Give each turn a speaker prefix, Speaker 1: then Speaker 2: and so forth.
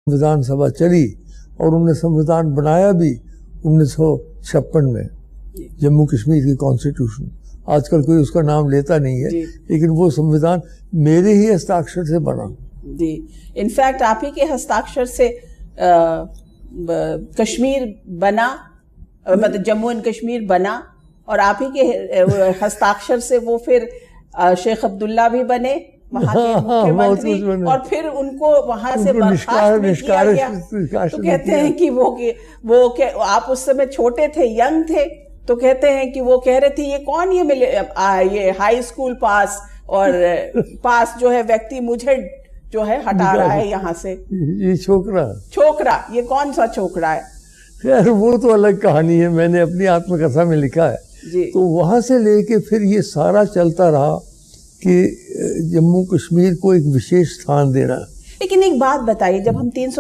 Speaker 1: संविधान सभा चली और उन्होंने संविधान बनाया भी 1956 में, जम्मू कश्मीर की कॉन्स्टिट्यूशन। आजकल कोई उसका नाम लेता नहीं है, लेकिन वो संविधान मेरे ही हस्ताक्षर से बना।
Speaker 2: जी, इनफैक्ट आप ही के हस्ताक्षर से कश्मीर बना, मतलब जम्मू एंड कश्मीर बना, और आप ही के हस्ताक्षर से वो फिर शेख अब्दुल्ला भी बने वहाँ के मुख्यमंत्री, और फिर उनको वहां से बर्खास्त भी किया गया। तो कहते हैं कि वो आप उस समय छोटे थे, यंग थे, तो कहते हैं कि वो कह रहे थे ये कौन ये हाई स्कूल पास और पास जो है व्यक्ति मुझे जो है हटा रहा है यहाँ से,
Speaker 1: ये छोकरा ये
Speaker 2: कौन सा छोकरा है।
Speaker 1: खैर वो तो अलग कहानी है, मैंने अपनी आत्मकथा में लिखा है
Speaker 2: जी।
Speaker 1: तो वहां से लेके फिर ये सारा चलता रहा कि जम्मू कश्मीर को एक विशेष स्थान देना।
Speaker 2: लेकिन एक बात बताइए, जब हम 300